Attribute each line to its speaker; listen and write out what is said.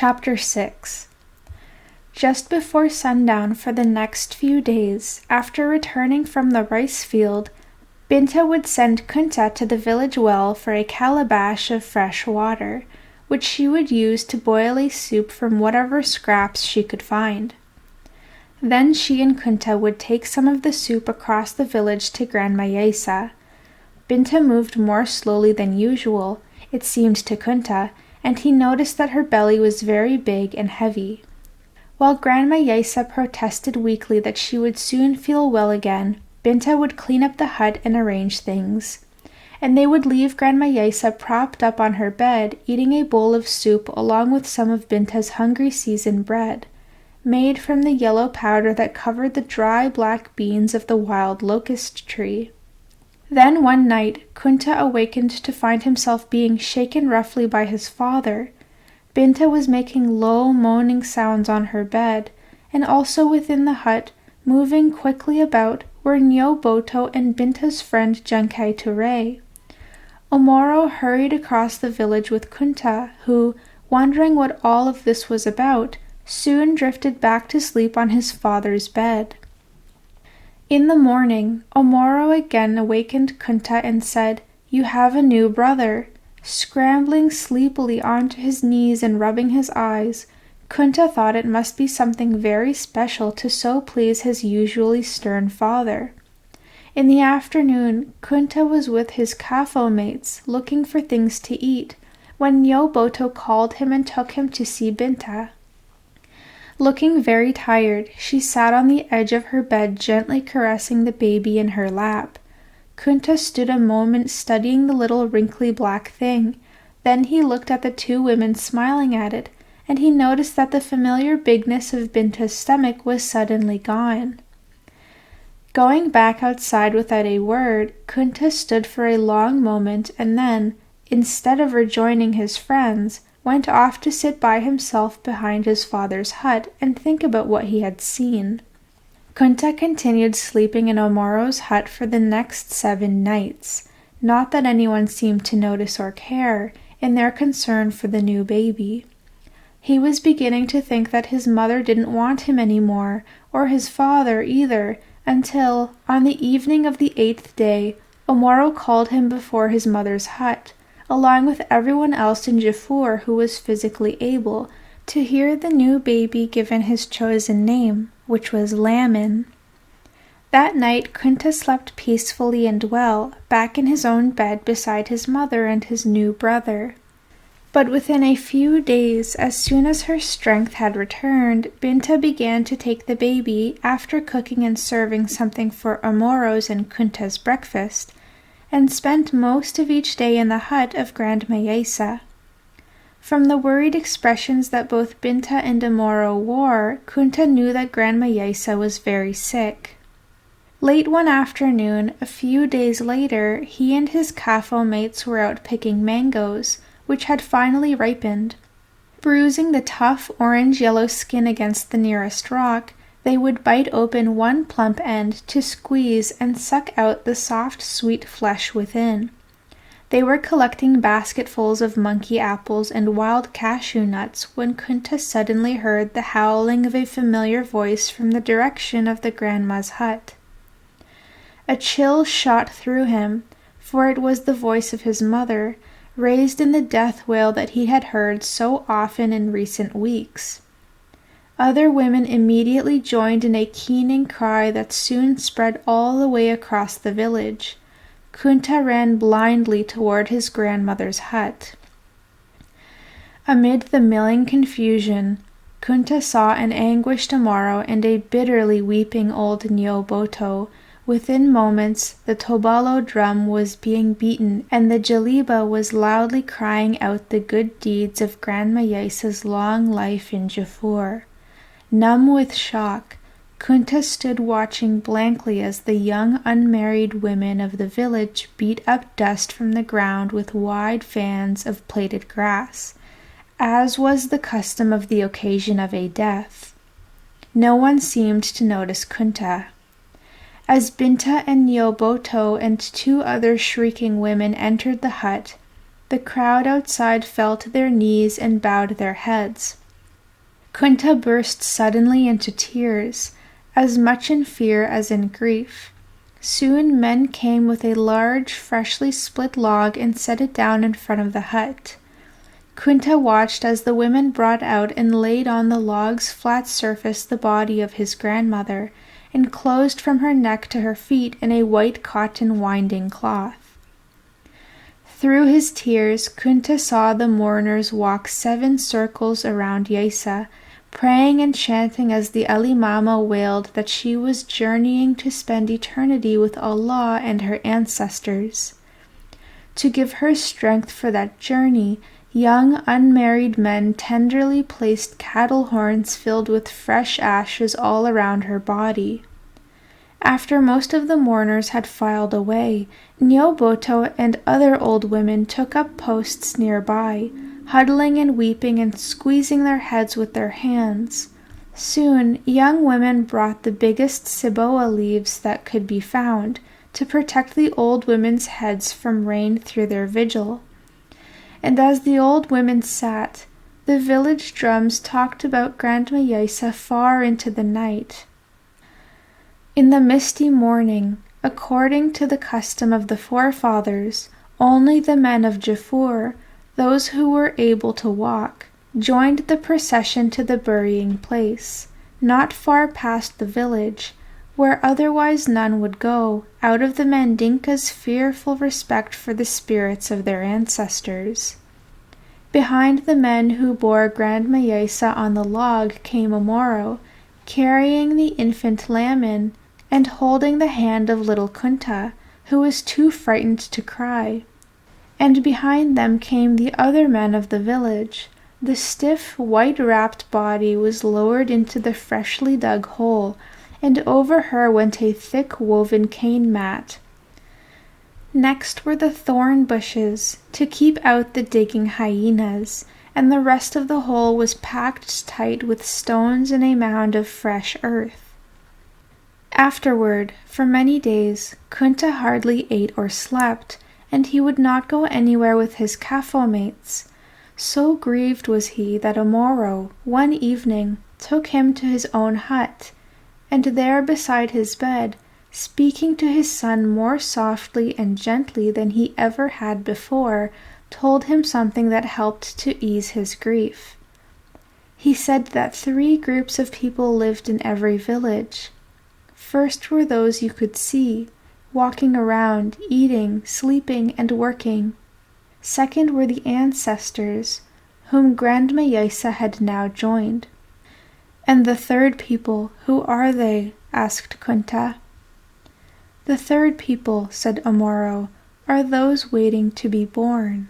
Speaker 1: Chapter 6. Just before sundown for the next few days, after returning from the rice field, Binta would send Kunta to the village well for a calabash of fresh water, which she would use to boil a soup from whatever scraps she could find. Then she and Kunta would take some of the soup across the village to Grandma Yesa. Binta moved more slowly than usual, it seemed to Kunta, and he noticed that her belly was very big and heavy. While Grandma Yesa protested weakly that she would soon feel well again, Binta would clean up the hut and arrange things. And they would leave Grandma Yesa propped up on her bed, eating a bowl of soup along with some of Binta's hungry seasoned bread, made from the yellow powder that covered the dry black beans of the wild locust tree. Then one night, Kunta awakened to find himself being shaken roughly by his father. Binta was making low moaning sounds on her bed, and also within the hut, moving quickly about, were Nyoboto and Binta's friend Junkai Ture. Omoro hurried across the village with Kunta, who, wondering what all of this was about, soon drifted back to sleep on his father's bed. In the morning, Omoro again awakened Kunta and said, "You have a new brother." Scrambling sleepily onto his knees and rubbing his eyes, Kunta thought it must be something very special to so please his usually stern father. In the afternoon, Kunta was with his kafo mates, looking for things to eat, when Nyoboto called him and took him to see Binta. Looking very tired, she sat on the edge of her bed gently caressing the baby in her lap. Kunta stood a moment studying the little wrinkly black thing. Then he looked at the two women smiling at it, and he noticed that the familiar bigness of Binta's stomach was suddenly gone. Going back outside without a word, Kunta stood for a long moment and then, instead of rejoining his friends, went off to sit by himself behind his father's hut and think about what he had seen. Kunta continued sleeping in Omoro's hut for the next 7 nights, not that anyone seemed to notice or care, in their concern for the new baby. He was beginning to think that his mother didn't want him anymore, or his father either, until, on the evening of the 8th day, Omoro called him before his mother's hut, along with everyone else in Jafur who was physically able, to hear the new baby given his chosen name, which was Lamin. That night Kunta slept peacefully and well, back in his own bed beside his mother and his new brother. But within a few days, as soon as her strength had returned, Binta began to take the baby, after cooking and serving something for Omoro's and Kunta's breakfast, and spent most of each day in the hut of Grandma Yesa. From the worried expressions that both Binta and Omoro wore, Kunta knew that Grandma Yesa was very sick. Late one afternoon, a few days later, he and his kafo mates were out picking mangoes, which had finally ripened. Bruising the tough orange-yellow skin against the nearest rock, they would bite open one plump end to squeeze and suck out the soft, sweet flesh within. They were collecting basketfuls of monkey apples and wild cashew nuts when Kunta suddenly heard the howling of a familiar voice from the direction of the grandma's hut. A chill shot through him, for it was the voice of his mother, raised in the death wail that he had heard so often in recent weeks. Other women immediately joined in a keening cry that soon spread all the way across the village. Kunta ran blindly toward his grandmother's hut. Amid the milling confusion, Kunta saw an anguished Omoro and a bitterly weeping old Nyoboto. Within moments, the tobalo drum was being beaten and the jaliba was loudly crying out the good deeds of Grandma Yesa's long life in Jafur. Numb with shock, Kunta stood watching blankly as the young unmarried women of the village beat up dust from the ground with wide fans of plaited grass, as was the custom of the occasion of a death. No one seemed to notice Kunta. As Binta and Nyoboto and 2 other shrieking women entered the hut, the crowd outside fell to their knees and bowed their heads. Kunta burst suddenly into tears, as much in fear as in grief. Soon men came with a large, freshly split log and set it down in front of the hut. Kunta watched as the women brought out and laid on the log's flat surface the body of his grandmother, and closed from her neck to her feet in a white cotton winding cloth. Through his tears, Kunta saw the mourners walk 7 circles around Yesa, praying and chanting as the Alimama wailed that she was journeying to spend eternity with Allah and her ancestors. To give her strength for that journey, young unmarried men tenderly placed cattle horns filled with fresh ashes all around her body. After most of the mourners had filed away, Nyoboto and other old women took up posts nearby, huddling and weeping and squeezing their heads with their hands. Soon, young women brought the biggest ciboa leaves that could be found to protect the old women's heads from rain through their vigil. And as the old women sat, the village drums talked about Grandma Yesa far into the night. In the misty morning, according to the custom of the forefathers, only the men of Jafur, those who were able to walk, joined the procession to the burying place, not far past the village, where otherwise none would go, out of the Mandinka's fearful respect for the spirits of their ancestors. Behind the men who bore Grandma Yesa on the log came Amoro, carrying the infant Lamin, and holding the hand of little Kunta, who was too frightened to cry. And behind them came the other men of the village. The stiff, white-wrapped body was lowered into the freshly dug hole, and over her went a thick woven cane mat. Next were the thorn bushes, to keep out the digging hyenas, and the rest of the hole was packed tight with stones in a mound of fresh earth. Afterward, for many days, Kunta hardly ate or slept, and he would not go anywhere with his Kafo mates. So grieved was he that Amoro, one evening, took him to his own hut, and there beside his bed, speaking to his son more softly and gently than he ever had before, told him something that helped to ease his grief. He said that 3 groups of people lived in every village. First were those you could see, walking around, eating, sleeping, and working. Second were the ancestors, whom Grandma Yesa had now joined. And the third people, who are they? Asked Kunta. The third people, said Amoro, are those waiting to be born.